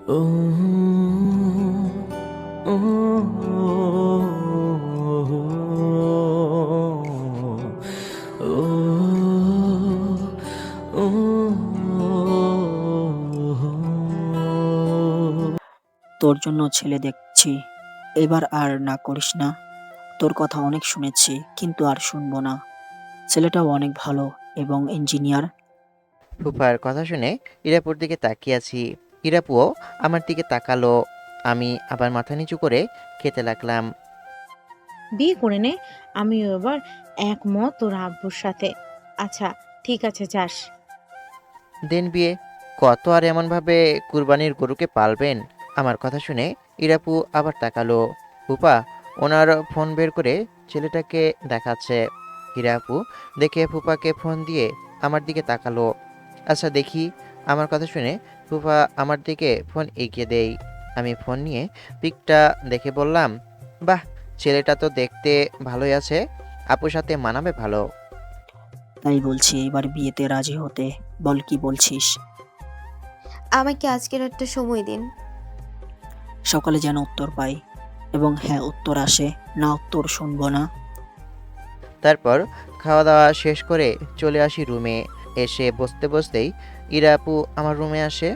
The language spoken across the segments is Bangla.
ও ও তোর জন্য ছেলে দেখছি। এবার আর না করিস না। তোর কথা অনেক শুনেছি, কিন্তু আর শুনবো না। ছেলেটাও অনেক ভালো এবং ইঞ্জিনিয়ার। ফুফার কথা শুনে ইরাপুর দিকে তাকিয়ে আছি। ইরাপুও আমার দিকে তাকালো। আমি আবার মাথা নিচু করে খেতে লাগলাম। বিয়ে করে নে। আমিও এবার একমত তোর আব্বুর সাথে। আচ্ছা, ঠিক আছে, যাস। দেন বিয়ে? কত আর এমনভাবে কুরবানির গরুকে পালবেন? আমার কথা শুনে ইরাপু আবার তাকালো। ফুপা ওনার ফোন বের করে ছেলেটাকে দেখাচ্ছে। ইরাপু দেখে ফুপাকে ফোন দিয়ে আমার দিকে তাকালো। আচ্ছা দেখি। আমার কথা শুনে ফুপা আমার দিকে ফোন এগিয়ে দেই। আমি ফোন নিয়ে পিকটা দেখে বললাম, বাহ, ছেলেটা তো দেখতে ভালোই আছে, আপুর সাথে মানাবে ভালো। তাই বলছি এবার বিয়েতে রাজি হতে। বল কি বলছিস? আমাকে আজকের একটা সময় দিন। সকালে যেন উত্তর পাই, এবং হ্যাঁ উত্তর আসে, না উত্তর শুনবো না। তারপর খাওয়া দাওয়া শেষ করে চলে আসি রুমে। এসে বসতে বসতেই ইরা আপু আমার রুমে আসে।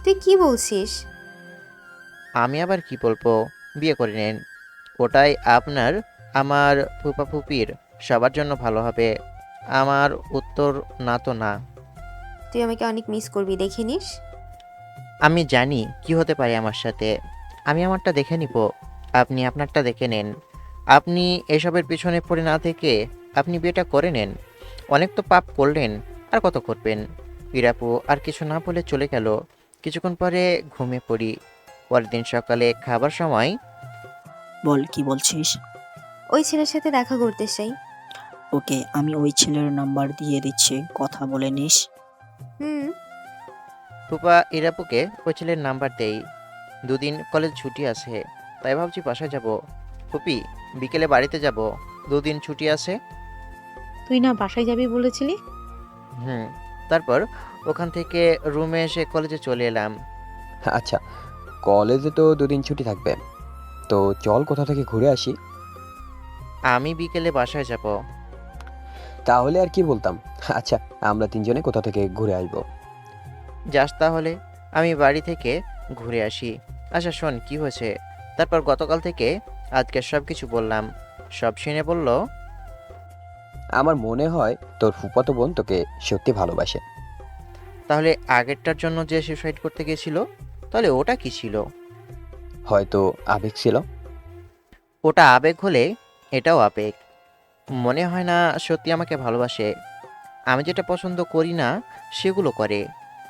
তুই কি বলছিস? আমি আবার কি বলবো, বিয়ে করে নেন। ওটাই আপনার, আমার, ফুপা ফুপির সবার জন্য ভালো হবে। আমার উত্তর না তো না। তুই আমাকে অনেক মিস করবি, দেখে নিস। আমি জানি কি হতে পারে আমার সাথে। আমি আমারটা দেখে নিব, আপনি আপনারটা দেখে নেন। আপনি এসবের পিছনে পড়ে না থেকে আপনি বিয়েটা করে নেন। অনেক তো পাপ করলেন, আর কত করবেন? ইরাপু আর কিছু না বলে চলে গেল। কিছুক্ষণ পরে ঘুমিয়ে পড়ি। পরের দিন সকালে খাবার সময় বল কি বলছিস? ওই ছেলের সাথে দেখা করতে চাই। ওকে, আমি ওই ছেলের নাম্বার দিয়ে দিচ্ছি, কথা বলে নিস। হুম। ফুপা ইরাপুকে ওই ছেলের নাম্বার দেই। দুদিন কলেজ ছুটি আছে, তাই ভাবছি বাসায় যাব। ফুপি, বিকেলে বাড়িতে যাব, দুদিন ছুটি আছে। তুই না বাসায় যাবি বলেছিলি? হুম। তারপর ওখান থেকে রুমে এসে কলেজে চলে এলাম। আচ্ছা, কলেজে তো দুদিন ছুটি থাকবে, তো চল কোথা থেকে ঘুরে আসি। আমি বিকেলে বাসায় যাব। তাহলে আর কি বলতাম। আচ্ছা, আমরা তিনজনে কোথা থেকে ঘুরে আসবো। যাস তাহলে, আমি বাড়ি থেকে ঘুরে আসি। আচ্ছা শোন কি হয়েছে। তারপর গতকাল থেকে আজকে সব কিছু বললাম। সব শুনে বলল, আমার মনে হয় তোর ফুফাতো বোন তোকে সত্যি ভালোবাসে। তাহলে আগেরটার জন্য যে সুসাইড করতে গেছিল, তাহলে ওটা কি ছিল? হয়তো আবেগ ছিল। ওটা আবেগ হলে এটাও আবেগ। মনে হয় না সত্যি আমাকে ভালোবাসে। আমি যেটা পছন্দ করি না সেগুলো করে।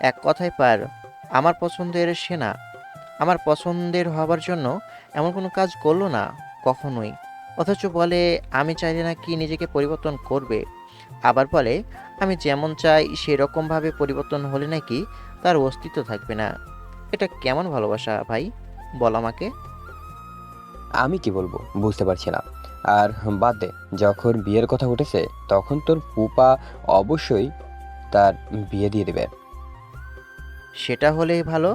এক কথায় পার, আমার পছন্দের সে না। আমার পছন্দের হবার জন্য এমন কোনো কাজ করলো না কখনোই। অথচ বলে আমি চাইলে নাকি নিজেকে পরিবর্তন করবে। আবার বলে আমি যেমন চাই সেরকমভাবে পরিবর্তন হলে নাকি তার অস্তিত্ব থাকবে না। এটা কেমন ভালোবাসা ভাই, বল আমাকে। আমি কি বলবো বুঝতে পারছি না। আর বাদ দে, যখন বিয়ের কথা উঠেছে তখন তোর ফুপা অবশ্যই তার বিয়ে দিয়ে দেবে। সেটা হলেই ভালো।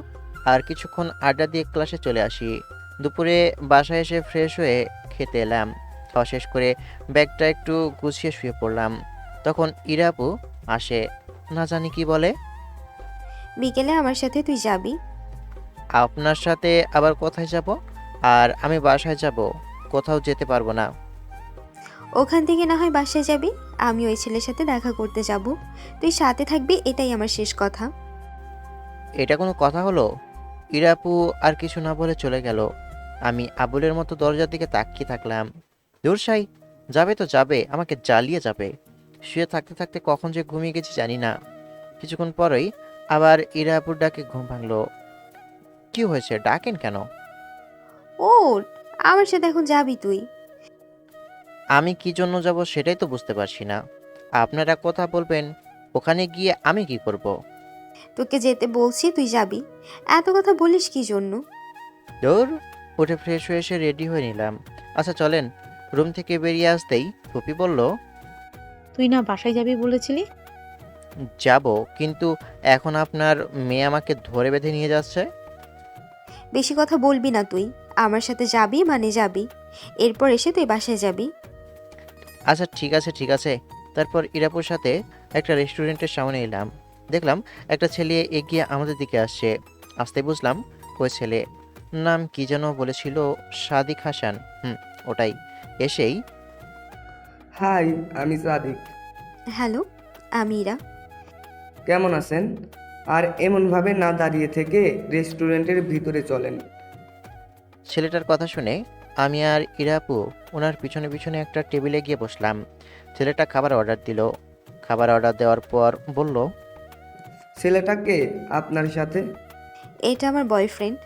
আর কিছুক্ষণ আড্ডা দিয়ে ক্লাসে চলে আসি। দুপুরে বাসায় এসে ফ্রেশ হয়ে খেতে এলাম। খাওয়া শেষ করে ব্যাগটা একটু গুছিয়ে শুয়ে পড়লাম। তখন ইরাপু আসে। না জানি কি বলে। বিকেলে আমার সাথে তুই যাবি। আপনার সাথে আবার কোথায় যাব? আর আমি বাসায় যাব, কোথাও যেতে পারবো না। ওখান থেকে না হয় বাসায় যাবি। আমি ওই ছেলের সাথে দেখা করতে যাব। তুই সাথে থাকবি, এটাই আমার শেষ কথা। এটা কোনো কথা হলো? ইরাপু আর কিছু না বলে চলে গেল। আমি আবুলের মতো দরজার দিকে তাকিয়ে থাকলাম। দূর সাই, যাবে তো যাবে, আমাকে জ্বালিয়ে যাবে। শুয়ে থাকতে থাকতে কখন যে ঘুমিয়ে গেছি জানি না। কিছুক্ষণ পরেই আবার ইরাপুর ডাকে ঘুম ভাঙলো। কি হয়েছে, ডাকেন কেন? ও, আমার সাথে এখন যাবি তুই? আমি কি জন্য যাব সেটাই তো বুঝতে পারছি না। আপনারা কথা বলবেন, ওখানে গিয়ে আমি কি করব? তোকে যেতে বলছি, তুই যাবি। এত কথা বলিস কি জন্য? দৌড়। উঠে ফ্রেশ হয়ে এসে রেডি হয়ে নিলাম। আচ্ছা চলেন। রুম থেকে বেরিয়ে আসতেই ফুপি বলল, তুই না বাসায় যাবি বলেছিলি? যাব, কিন্তু এখন আপনার মেয়ে আমাকে ধরে বেঁধে নিয়ে যাচ্ছে। বেশি কথা বলবি না তুই। আমার সাথে যাবি মানে যাবি। এরপর এসে তুই বাসায় যাবি। আচ্ছা ঠিক আছে ঠিক আছে। তারপর ইরাপুর সাথে একটা রেস্টুরেন্টের সামনে এলাম। দেখলাম একটা ছেলে এগিয়ে আমাদের দিকে আসছে। আসতে বুঝলাম ওই ছেলে। নাম কি যেন বলেছিল, সাদিক হাসান। ওটাই। এসেই হাই, আমি সাদিক। হ্যালো, আমি ইরা। কেমন আছেন? আর এমনভাবে না দাঁড়িয়ে থেকে রেস্টুরেন্টের ভিতরে চলেন। ছেলেটার কথা শুনে আমি আর ইরাপু ওনার পিছনে পিছনে একটা টেবিলে গিয়ে বসলাম। ছেলেটা খাবার অর্ডার দিল। খাবার অর্ডার দেওয়ার পর বলল, ছেলেটাকে আপনার সাথে? এটা আমার বয়ফ্রেন্ড।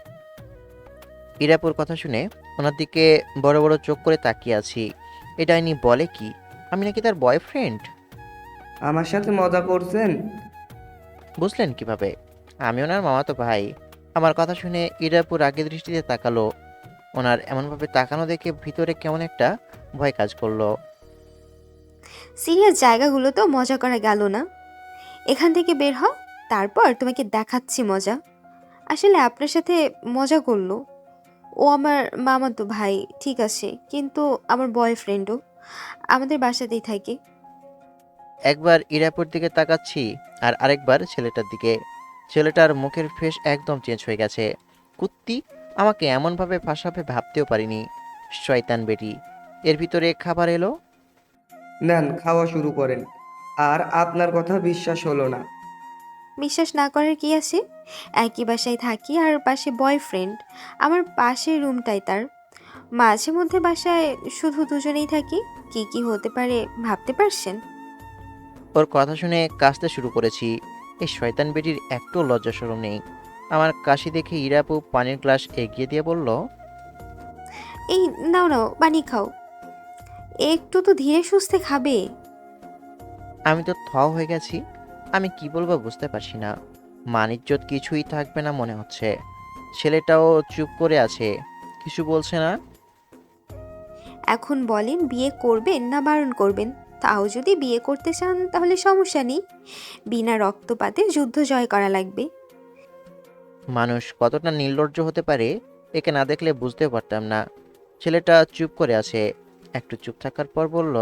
ইরাপুর কথা শুনে ওনার দিকে বড় বড় চোখ করে তাকিয়ে আছি। এই ডাইনি বলে কি, আমি নাকি তার বয়ফ্রেন্ড? আমার সাথে মজা করছেন? বুঝলেন কিভাবে? আমি ওনার মামাতো ভাই। আমার কথা শুনে ইরাপুর আগে দৃষ্টিতে তাকালো। ওনার এমনভাবে তাকানো দেখে ভিতরে কেমন একটা ভয় কাজ করলো। সিরিয়াস জায়গাগুলো তো মজা করা গেল না। এখান থেকে বের হ, তারপর তোমাকে দেখাচ্ছি মজা। আসলে আপনার সাথে মজা করলো। ও আমার মামাতো ভাই, ঠিক আছে, কিন্তু আমার বয়ফ্রেন্ডও। আমাদের বাসাতেই থাকে। একবার ইরাপুর দিকে তাকাচ্ছি আর আরেকবার ছেলেটার দিকে। ছেলেটার মুখের ফেস একদম চেঞ্জ হয়ে গেছে। কুত্তি আমাকে এমনভাবে ফাঁসাবে ভাবতেও পারিনি। শয়তান বেটি। এর ভিতরে খাবার এলো। নেন, খাওয়া শুরু করেন। আর আপনার কথা বিশ্বাস হলো না। বিশ্বাস না করার কি আছে? একই বাসায় থাকি আর পাশে বয়ফ্রেন্ড। আমার পাশের রুমটাই তার। মাঝে মধ্যে বাসায় শুধু দুজনেই থাকি। কি কি হতে পারে ভাবতে পারছেন? ওর কথা শুনে কাশতে শুরু করেছি। এই শয়তান বেটির একটু লজ্জা শরম নেই। আমার কাশি দেখে ইরাপু পানির গ্লাস এগিয়ে দিয়ে বলল, এই নাও নাও, পানি খাও। একটু তো ধীরে সুস্থে খাবে। আমি তো হয়ে গেছি। আমি কি বলবো বুঝতে পারছি না। মানিজ্জত কিছুই থাকবে না মনে হচ্ছে। ছেলেটাও চুপ করে আছে, কিছু বলছে না। এখন বলেন, বিয়ে করবেন না বারণ করবেন? তাও যদি বিয়ে করতে চান তাহলে সমস্যা নেই। বিনা রক্তপাতে যুদ্ধ জয় করা লাগবে। মানুষ কতটা নির্লজ্জ হতে পারে, একে না দেখলে বুঝতে পারতাম না। ছেলেটা চুপ করে আছে। একটু চুপ থাকার পর বলল,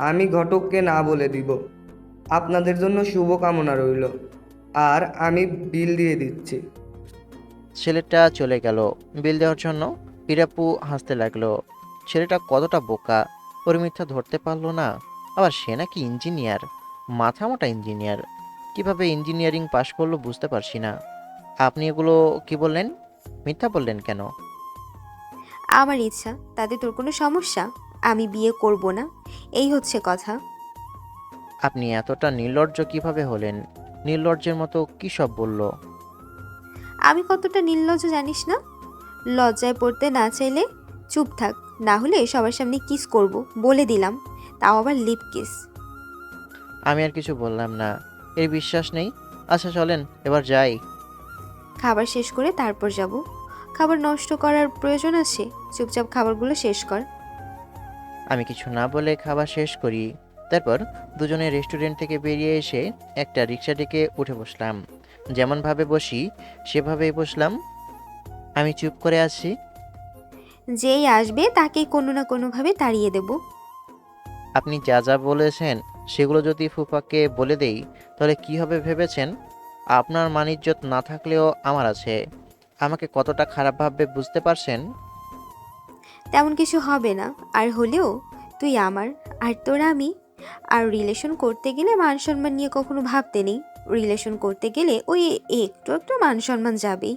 আমি ঘটককে না বলে দিব। আপনাদের জন্য শুভকামনা রইল। আর আমি বিল দিয়ে দিচ্ছি। ছেলেটা চলে গেল বিল দেওয়ার জন্য। ইরাপু হাসতে লাগলো। ছেলেটা কতটা বোকা, ওর মিথ্যা ধরতে পারলো না। আবার সে নাকি ইঞ্জিনিয়ার, মাথা মোটা ইঞ্জিনিয়ার। কিভাবে ইঞ্জিনিয়ারিং পাশ করলো বুঝতে পারছি না। আপনি এগুলো কি বললেন? মিথ্যা বললেন কেন? আমার ইচ্ছা, তাতে তোর কোনো সমস্যা? আমি বিয়ে করব না, এই হচ্ছে কথা। আপনি এতটা নির্লজ্জ কিভাবে হলেন? নির্লজ্জের মতো কি সব বলল? আমি কতটা নির্লজ্জ জানিস না? লজ্জায় পড়তে না চাইলে চুপ থাক, না হলে সবার সামনে কিস করব, বলে দিলাম। তাও আবার লিপ কিস। আমি আর কিছু বললাম না। এর বিশ্বাস নেই। আচ্ছা চলেন এবার যাই। খাবার শেষ করে তারপর যাব। খাবার নষ্ট করার প্রয়োজন আছে? চুপচাপ খাবারগুলো শেষ কর। আমি কিছু না বলে খাবার শেষ করি। তারপর দুজনে রেস্টুরেন্ট থেকে বেরিয়ে এসে একটা রিক্সা ডেকে উঠে বসলাম। যেমনভাবে বসি সেভাবেই বসলাম। আমি চুপ করে আছি। যেই আসবে তাকেই কোনো না কোনোভাবে তাড়িয়ে দেব। আপনি যা যা বলেছেন সেগুলো যদি ফুফাকে বলে দেই তাহলে কি হবে ভেবেছেন? আপনার মানিজ্জত না থাকলেও আমার আছে। আমাকে কতটা খারাপ ভাববে বুঝতে পারছেন? তেমন কিছু হবে না, আর হলেও তুই আমার আর তোর আমি। আর রিলেশন করতে গেলে মান সম্মান নিয়ে কখনো ভাবতে নেই। রিলেশন করতে গেলে ওই একটু একটু মান সম্মান যাবেই।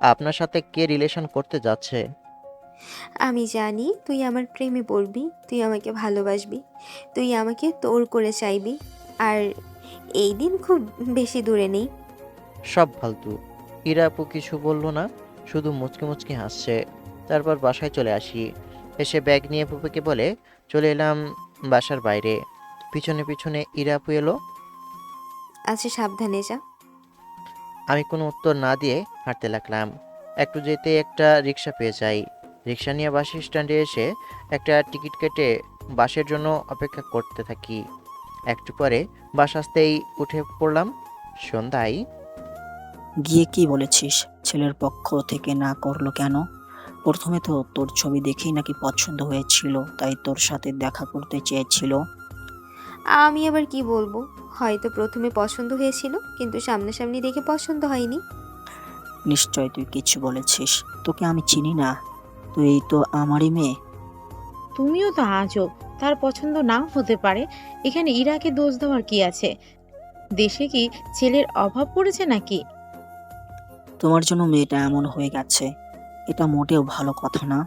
আপনার সাথে কে রিলেশন করতে যাচ্ছে? আমি জানি তুই আমার প্রেমে পড়বি, তুই আমাকে ভালোবাসবি, তুই আমাকে তোর করে চাইবি। আর এই দিন খুব বেশি দূরে নেই। সব ফালতু। ইরা আপু কিছু বলল না, শুধু মুচকি মুচকি হাসছে। তারপর বাসায় চলে আসি। এসে ব্যাগ নিয়ে ফুপুকে বলে চলে এলাম বাসার বাইরে। পিছনে পিছনে ইরা আপু এলো। আচ্ছা, সাবধানে যা। আমি কোনো উত্তর না দিয়ে হাঁটতে লাগলাম। একটু যেতে একটা রিক্সা পেয়ে যাই। রিক্সা নিয়ে বাস স্ট্যান্ডে এসে একটা টিকিট কেটে বাসের জন্য অপেক্ষা করতে থাকি। একটু পরে বাসা আসতেই উঠে পড়লাম। সন্ধ্যায় গিয়ে কি বলেছিস? ছেলের পক্ষ থেকে না করলো কেন? প্রথমে তো তোর ছবি দেখেই নাকি পছন্দ হয়েছিল, তাই তোর সাথে দেখা করতে চেয়েছিল। আমি আবার কি বলবো, হয়তো প্রথমে পছন্দ হয়েছিল কিন্তু সামনাসামনি দেখে পছন্দ হয়নি। নিশ্চয় তুই কিছু বলেছিস। তোকে আমি চিনি না, তুই তো আমারই মেয়ে। তুমিও তো আজব। তার পছন্দ নাও হতে পারে, এখানে ইরাকে দোষ দেওয়ার কি আছে? দেশে কি ছেলের অভাব পড়েছে নাকি? তোমার জন্য মেয়েটা এমন হয়ে গেছে, এটা মোটেও ভালো কথা না।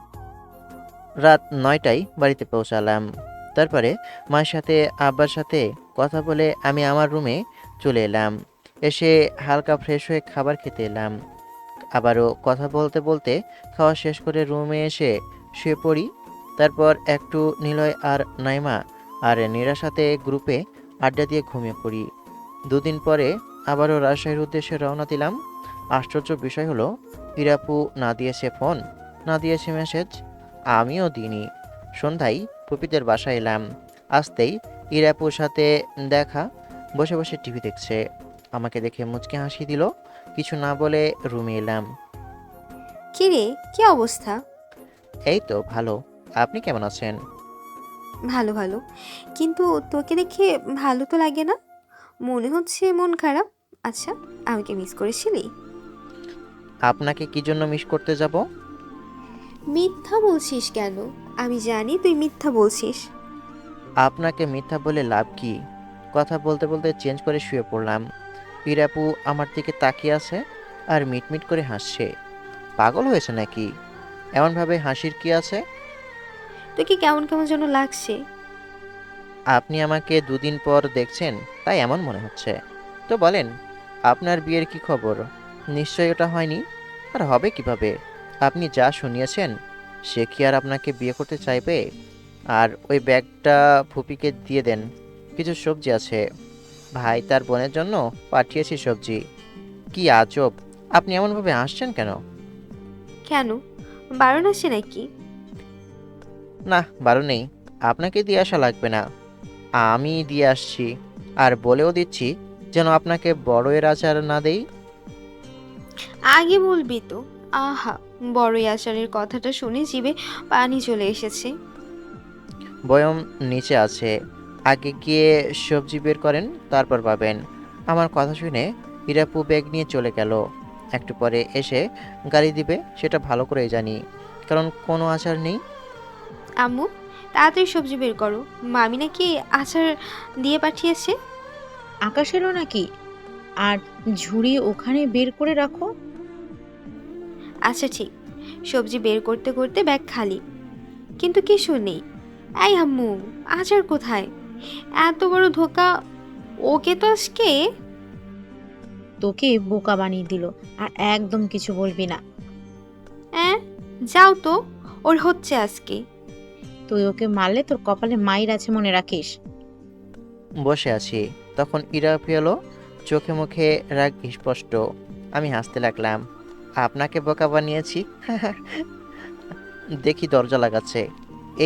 রাত 9টায় বাড়িতে পৌঁছালাম। তারপরে মায়ের সাথে আব্বার সাথে কথা বলে আমি আমার রুমে চলে এলাম। এসে হালকা ফ্রেশ হয়ে খাবার খেতে এলাম। আবারও কথা বলতে বলতে খাওয়া শেষ করে রুমে এসে শুয়ে পড়ি। তারপর একটু নিলয় আর নাইমা আর নীরার সাথে গ্রুপে আড্ডা দিয়ে ঘুমিয়ে পড়ি। দুদিন পরে আবারও রাজশাহীর উদ্দেশ্যে রওনা দিলাম। আশ্চর্য বিষয় হলো, ইরাপু না দিয়েছে ফোন, না দিয়েছে মেসেজ, আমিও দিইনি। সন্ধ্যায় পুপিদের বাসায় এলাম। আসতেই ইরাপুর সাথে দেখা, বসে বসে টিভি দেখছে। আমাকে দেখে মুচকি হাসি দিল। কিছু না বলে রুমে এলাম। কিরে, কি অবস্থা? এই তো ভালো, আপনি কেমন আছেন? ভালো ভালো, কিন্তু তোকে দেখে ভালো তো লাগে না, মনে হচ্ছে মন খারাপ। আচ্ছা, আমাকে মিস করেছিলি? আপনাকে কি জন্য মিস করতে যাব? মিথ্যা বলছিস কেন? আমি জানি তুই মিথ্যা বলছিস। আপনাকে মিথ্যা বলে লাভ কি? কথা বলতে বলতে চেঞ্জ করে শুয়ে পড়লাম। ইরাপু আমার দিকে তাকিয়ে আছে আর মিটমিট করে হাসছে। পাগল হয়েছে নাকি? এমনভাবে হাসির কি আছে? তোকে কেমন কেমন যেন লাগছে। আপনি আমাকে দুদিন পর দেখছেন, তাই এমন মনে হচ্ছে। তো বলেন, আপনার বিয়ের কি খবর? নিশ্চয়ই ওটা হয়নি। আর হবে কিভাবে? আপনি যা শুনিয়েছেন, সে কি আর আপনাকে বিয়ে করতে চাইবে? আর ওই ব্যাগটা ফুপিকে দিয়ে দেন, কিছু সবজি আছে। ভাই তার বোনের জন্য পাঠিয়েছি সবজি। কি আজব, আপনি এমনভাবে হাসছেন কেন? কেন, বারণ আসে নাকি? না, বারো নেই। আপনাকে দিয়ে আসা লাগবে না, আমি দিয়ে আসছি। আর বলেও দিচ্ছি যেন আপনাকে বড়য়ের আচার না দেই। আগে বলবি তো। আহা, বড়ই আচারের কথাটা শুনে জিভে পানি চলে এসেছে। বয়ম নিচে আছে, আগে গিয়ে সবজি বের করেন, তারপর পাবেন। আমার কথা শুনে হিরাপু ব্যাগ নিয়ে চলে গেল। একটু পরে এসে গালি দিবে সেটা ভালো করেই জানি, কারণ কোনো আচার নেই। আম্মু, তাড়াতাড়ি সবজি বের করো, মামি নাকি আচার দিয়ে পাঠিয়েছে। আকাশ এলো নাকি? আর ঝুড়ি ওখানে বের করে রাখো। আচ্ছা ঠিক। সবজি বের করতে করতে ব্যাগ খালি, কিন্তু কিছু নেই। এই আম্মু, আচার কোথায়? এত বড় ধোকা! ওকে তো আজকে। তোকে বোকা বানিয়ে দিল। আর একদম কিছু বলবি না। হ্যাঁ, যাও তো, ওর হচ্ছে আজকে। তুই ওকে মারলে তোর কপালে মাইর আছে, মনে রাখিস। বসে আছি, তখন ইরাপু এলো। চোখে মুখে রাগ স্পষ্ট। আমি হাসতে লাগলাম। আপনাকে বোকা বানিয়েছি? দেখি দরজা লাগাচ্ছে।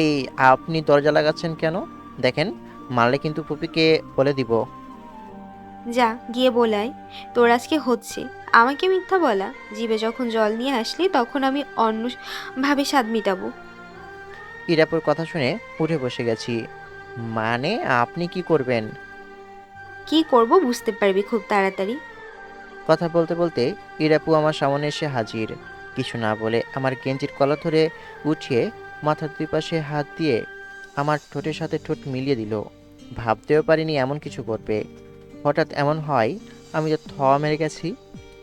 এই, আপনি দরজা লাগাচ্ছেন কেন? দেখেন, মারলে কিন্তু পুপিকে বলে দিব। যা গিয়ে বলাই, তোর আজকে হচ্ছে। আমাকে মিথ্যা বলা, জিভে যখন জল নিয়ে আসলি তখন আমি অন্য ভাবে স্বাদ মিটাবো। ইরাপুর কথা শুনে উঠে বসে গেছি। মানে আপনি কি করবেন? কি করব বুঝতে পারবি খুব তাড়াতাড়ি। কথা বলতে বলতে ইরাপু আমার সামনে এসে হাজির। কিছু না বলে আমার গেঞ্জির কলার ধরে উঠিয়ে মাথার দুই পাশে হাত দিয়ে আমার ঠোঁটের সাথে ঠোঁট মিলিয়ে দিল। ভাবতেও পারিনি এমন কিছু করবে। হঠাৎ এমন হয়, আমি তো থ মেরে গেছি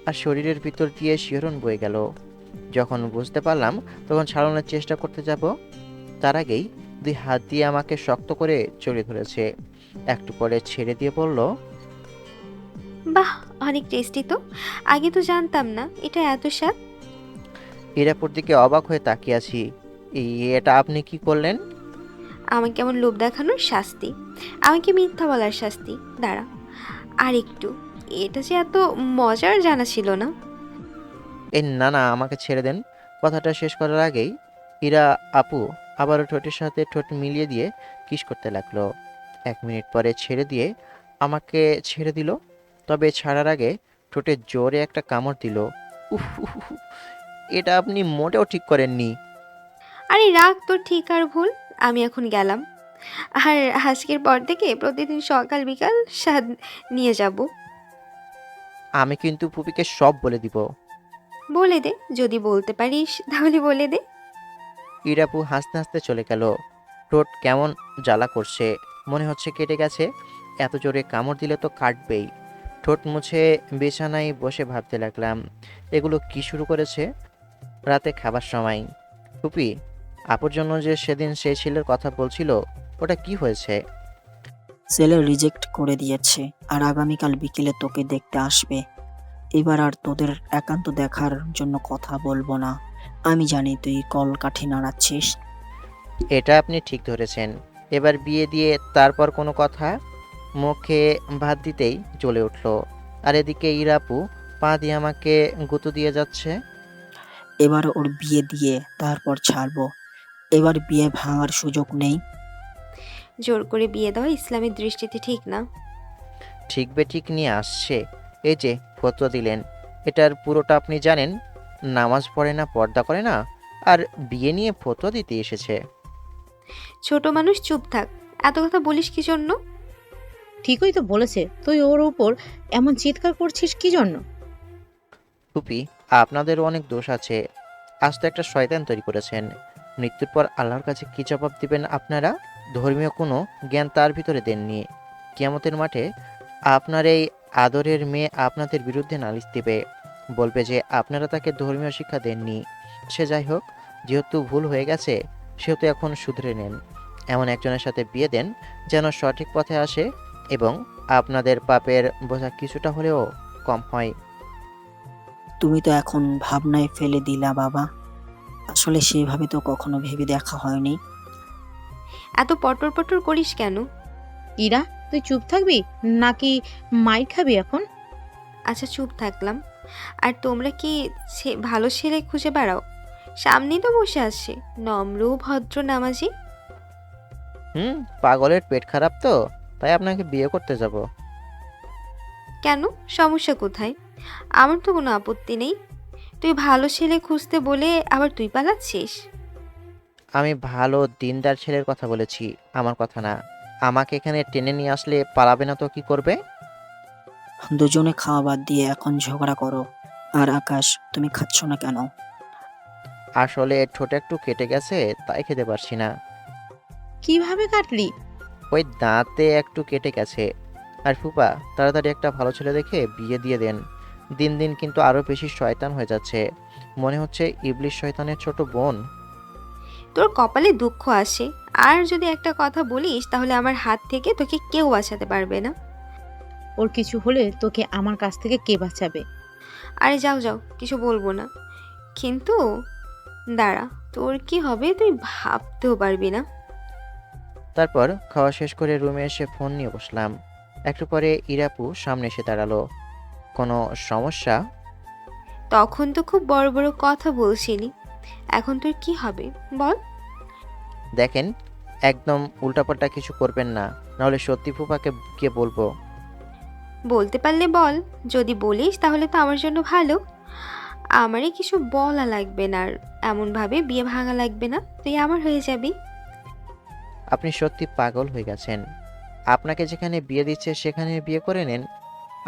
আর শরীরের ভিতর দিয়ে শিহরণ বয়ে গেল। যখন বুঝতে পারলাম তখন ছাড়ানোর চেষ্টা করতে যাব, তার আগেই দুই হাত দিয়ে আমাকে শক্ত করে জড়িয়ে ধরেছে। একটু পরে ছেড়ে দিয়ে বলল, বাহ, অনেক টেস্টি তো। আগে তো জানতাম না এটা এত স্বাদ। ইরাপুর দিকে অবাক হয়ে তাকিয়ে আছি। এটা আপনি কি করলেন? আমাকে কেমন লোভ দেখানোর শাস্তি, আমাকে মিথ্যা বলার শাস্তি। দাঁড়া আর একটু। এটা যে এত মজার জানা ছিল না। এই না না, আমাকে ছেড়ে দেন। কথাটা শেষ করার আগেই ইরা আপু আবারও ঠোঁটের সাথে ঠোঁট মিলিয়ে দিয়ে কিস করতে লাগলো। 1 মিনিট পরে ছেড়ে দিয়ে আমাকে ছেড়ে দিল। তবে ছাড়ার আগে ঠোঁটে জোরে একটা কামড় দিল। উফ উফ, উফ, উফ, এটা আপনি মোটেও ঠিক করেননি। আরে রাগ তোর ঠিক আর ভুল, আমি এখন গেলাম। আর আজকের পর থেকে প্রতিদিন সকাল বিকাল স্বাদ নিয়ে যাব। আমি কিন্তু ফুপিকে সব বলে দিব। বলে দে, যদি বলতে পারিস তাহলে বলে দে। ইরাপু হাসতে হাসতে চলে গেল। ঠোঁট কেমন জ্বালা করছে, মনে হচ্ছে কেটে গেছে। এত জোরে কামড় দিলে তো কাটবেই। ঠোঁট মুছে বিছানায় বসে ভাবতে লাগলাম, এগুলো কি শুরু করেছে। রাতে খাবার সময় ফুপি আপুর জন্য যে সেদিন সেই ছেলের কথা বলছিল, ওটা কি হয়েছে? ছেলে রিজেক্ট করে দিয়েছে, আর আগামীকাল বিকেলে তোকে দেখতে আসবে। এবার আর তোদের একান্ত দেখার জন্য কথা বলবো না। আমি জানি তুই কল কাঠি নাড়াচ্ছিস। এটা আপনি ঠিক ধরেছেন। এবার বিয়ে দিয়ে তারপর কোনো কথা? মুখে ভাত দিতেই জ্বলে উঠল। আর এদিকে ইরাপু পা দিয়ে আমাকে গুঁতো দিয়ে যাচ্ছে। এবার ওর বিয়ে দিয়ে তারপর ছাড়বো। এবার বিয়ে ভাঙার সুযোগ নেই। জোর করে বিয়ে দেওয়া ইসলামের দৃষ্টিতে ঠিক না। ঠিক বেঠিক নিয়ে আসছে। এই যে ফতোয়া দিলেন, এটার পুরোটা আপনি জানেন? নামাজ পড়ে না, পর্দা করে না, আর বিয়ে নিয়ে ফতোয়া দিতে এসেছে। ছোট মানুষ, চুপ থাক। এত কথা বলিস কি জন্য? ঠিকই তো বলেছে, তুই ওর উপর এমন চিৎকার করছিস কি জন্য? ফুপি আপনাদেরও অনেক দোষ আছে। আজ তো একটা শয়তান তৈরি করেছেন। মৃত্যুর পর আল্লাহর কাছে কি জবাব দিবেন আপনারা? ধর্মীয় কোনো জ্ঞান তার ভিতরে দেননি। কিয়ামতের মাঠে আপনার এই আদরের মেয়ে আপনাদের বিরুদ্ধে নালিশ দিবে, বলবে যে আপনারা তাকে ধর্মীয় শিক্ষা দেননি। সে যাই হোক, যেহেতু ভুল হয়ে গেছে সেহেতু এখন শুধরে নেন। এমন একজনের সাথে বিয়ে দেন যেন সঠিক পথে আসে এবং আপনাদের পাপের বোঝা কিছুটা হলেও কম হয়। তুমি তো এখন ভাবনায় ফেলে দিলা বাবা। আসলে সেভাবে তো কখনো ভেবে দেখা হয়নি। এত পটর পটর করিস কেন? ইরা, তুই চুপ থাকবি নাকি মাইর খাবি এখন? আচ্ছা চুপ থাকলাম। আর তোমরা কি ভালো ছেলে খুঁজে বেড়াও? সামনেই তো বসে আসছে নম্র ভদ্র নামাজি। পাগলের পেট খারাপ তো, তাই আপনাকে বিয়ে করতে যাব। কেন, সমস্যা কোথায়? আমার তো কোনো আপত্তি নেই। তুই ভালো ছেলে খুঁজতে বলে আবার তুই পালাচ্ছিস? আমি ভালো দিনদার ছেলের কথা বলেছি, আমার কথা না। আমাকে এখানে টেনে নিয়ে আসলে পালাবে না তো কি করবে? দুজনে খাওয়া বাদ দিয়ে এখন ঝগড়া করো। আর আকাশ, তুমি খাচ্ছ না কেন? আসলে ঠোঁটে একটু কেটে গেছে, তাই খেতে পারছি না। কিভাবে কাটলি? ওই দাঁতে একটু কেটে গেছে। আর ফুপা তাড়াতাড়ি একটা ভালো ছেলে দেখে বিয়ে দিয়ে দেন। দিন দিন কিন্তু আরো বেশি শয়তান হয়ে যাচ্ছে। মনে হচ্ছে ইবলিশ শয়তানের ছোট বোন। তোর কপালে দুঃখ আসে, আর যদি একটা কথা বলিস তাহলে আমার হাত থেকে তোকে কেউ বাঁচাতে পারবে না। ওর কিছু হলে তোকে আমার কাছ থেকে কে বাঁচাবে? আরে যাও যাও, কিছু বলবো না। কিন্তু দাঁড়া, তোর কি হবে তুই ভাবতেও পারবি না। তারপর খাওয়া শেষ করে রুমে এসে ফোন নিয়ে বসলাম। একটু পরে ইরাপু সামনে এসে দাঁড়ালো। কোনো সমস্যা? তখন তো খুব বড় বড় কথা বলছিলি, এখন তোর কি হবে বল? দেখেন, একদম উল্টাপাল্টা কিছু করবেন না, নাহলে সত্যি ফুপাকে গিয়ে বলবো। বলতে পারলে বল, যদি বলিস তাহলে তো আমার জন্য ভালো। আমারই কিছু বলা লাগবে না, আর এমনভাবে বিয়ে ভাঙা লাগবে না, তুই আমার হয়ে যাবি। আপনি সত্যি পাগল হয়ে গেছেন। আপনাকে যেখানে বিয়ে দিচ্ছে সেখানে বিয়ে করে নেন।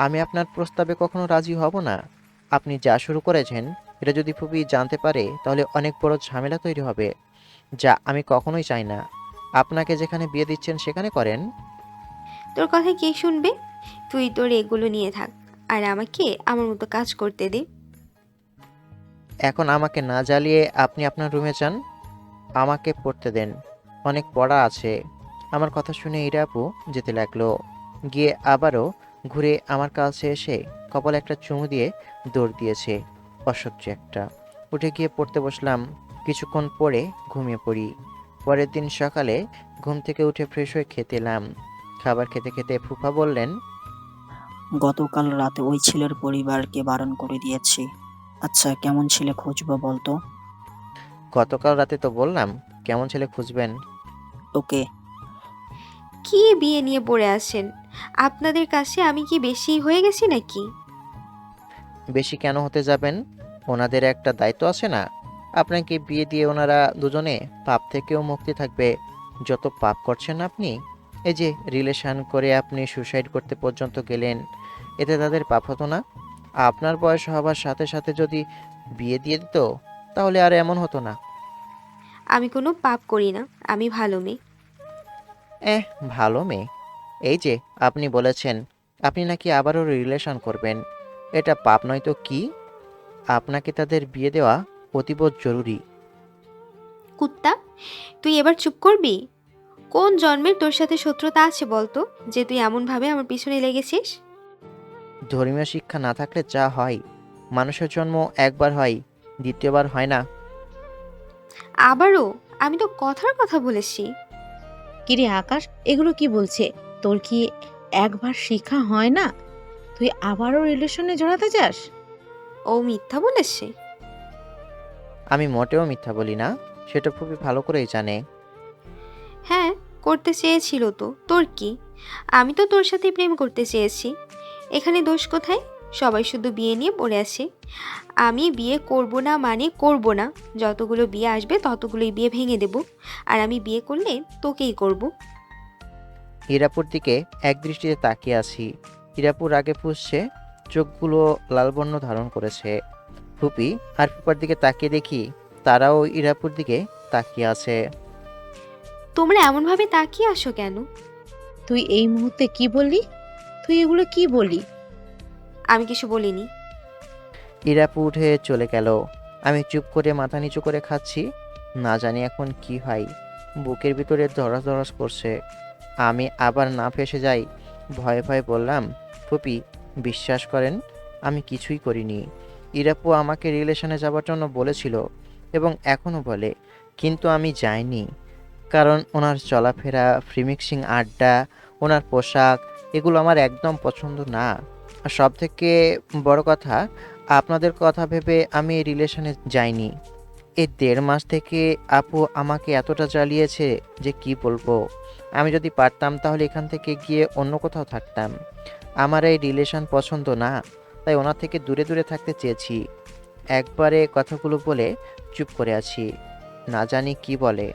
আমি আপনার প্রস্তাবে কখনো রাজি হব না। আপনি যা শুরু করেছেন এটা যদি ফুপি জানতে পারে তাহলে অনেক বড় ঝামেলা তৈরি হবে, যা আমি কখনোই চাই না। আপনাকে যেখানে বিয়ে দিচ্ছেন সেখানে করেন। তোর কথা কে শুনবে? তুই তোর এগুলো নিয়ে থাক, আর আমাকে আমার মতো কাজ করতে দে। এখন আমাকে না জ্বালিয়ে আপনি আপনার রুমে যান, আমাকে পড়তে দেন, অনেক পড়া আছে। আমার কথা শুনে ইরা আপু যেতে লাগলো। গিয়ে আবারও ঘুরে আমার কাছে এসে কপালে একটা চুমু দিয়ে দৌড় দিয়েছে। অসহ্য একটা। উঠে গিয়ে পড়তে বসলাম। কিছুক্ষণ পরে ঘুমিয়ে পড়ি। পরের দিন সকালে ঘুম থেকে উঠে ফ্রেশ হয়ে খেতে এলাম। খাবার খেতে খেতে ফুফা বললেন, গতকাল রাতে ওই ছেলের পরিবারকে বারণ করে দিয়েছি। আচ্ছা, কেমন ছেলে খুঁজবো বলতো? গতকাল রাতে তো বললাম কেমন ছেলে খুঁজবেন। ওকে। কি বিয়ে নিয়ে পড়ে আসেন? আপনাদের কাছে আমি কি বেশি হয়ে গেছি নাকি? বেশি কেন হতে যাবেন? ওনাদের একটা দায়িত্ব আছে না? আপনাকে বিয়ে দিয়ে ওনারা দুজনে পাপ থেকেও মুক্তি থাকবে। যত পাপ করছেন আপনি, এই যে রিলেশন করে আপনি সুসাইড করতে পর্যন্ত গেলেন, এতে তাদের পাপ হতো না? আপনার বয়স হবার সাথে সাথে যদি বিয়ে দিয়ে দিত, তাহলে আর এমন হতো না। আমি কোনো পাপ করি না, আমি ভালো মেয়ে। এহ, ভালো মেয়ে। এই যে আপনি বলেছেন আপনি নাকি আবারও রিলেশন করবেন, এটা পাপ নয় তো কি? আপনাকে তাদের বিয়ে দেওয়া অতীব জরুরি। কুত্তা, তুই এবার চুপ করবি? কোন জন্মের তোর সাথে শত্রুতা আছে বলতো, যে তুই এমনভাবে আমার পিছনে লেগেছিস? ধর্মীয় শিক্ষা না থাকলে যা হয়, মানুষের জন্ম একবার হয়, দ্বিতীয়বার হয় না। আবারও? আমি তো কথার কথা বলেছি। কিরে আকাশ, এগুলো কি বলছে? তোর কি একবার শিক্ষা হয় না? তুই আবারও রিলেশনে জড়াতে চাস? ও মিথ্যা বলেছে। আমি মোটেও মিথ্যা বলি না, সেটা খুবই ভালো করেই জানে। হ্যাঁ, করতে চেয়েছিল তো, তোর কি? আমি তো তোর সাথে প্রেম করতে চেয়েছি। এখানে দোষ কোথায়? সবাই শুধু বিয়ে নিয়ে পড়ে আসে। আমি বিয়ে করব না মানে করব না। যতগুলো বিয়ে আসবে ততগুলোই বিয়ে ভেঙে দেব। আর আমি বিয়ে করলে তোকেই করব। হীরাপুর দিকে একদৃষ্টিতে তাকিয়ে আছি। হীরাপুর আগে পুষছে, চোখগুলো লালবর্ণ ধারণ করেছে। ফুপি আর ফুপার দিকে তাকিয়ে দেখি তারাও হীরাপুর দিকে তাকিয়ে আছে। তোমরা এমনভাবে তাকিয়ে আসো কেন? তুই এই মুহূর্তে কি বললি? তুই এগুলো কি বলি? আমি কিছু বলিনি। হীরাপু উঠে চলে গেল। আমি চুপ করে মাথা নিচু করে খাচ্ছি। না জানি এখন কি হয়, বুকের ভিতরে ধরাস ধরাস করছে। আমি আবার না ফেঁসে যাই, ভয়ে ভয়ে বললাম, ফুপি বিশ্বাস করেন, আমি কিছুই করিনি। ইরাপু আমাকে রিলেশনে যাবার জন্য বলেছিল এবং এখনও বলে, কিন্তু আমি যাইনি। কারণ ওনার চলাফেরা, ফ্রিমিক্সিং আড্ডা, ওনার পোশাক, এগুলো আমার একদম পছন্দ না। আর সব থেকে বড় কথা, আপনাদের কথা ভেবে আমি এই রিলেশনে যাইনি। এই 1.5 মাস থেকে আপু আমাকে এতটা জ্বালিয়েছে যে কি বলবো। আমি যদি পারতাম তাহলে এখান থেকে গিয়ে অন্য কোথাও থাকতাম। আমার এই রিলেশন পছন্দ না, তাই ওনার থেকে দূরে দূরে থাকতে চেয়েছি। একবারে কথাগুলো বলে চুপ করে আছি, না জানি কি বলে।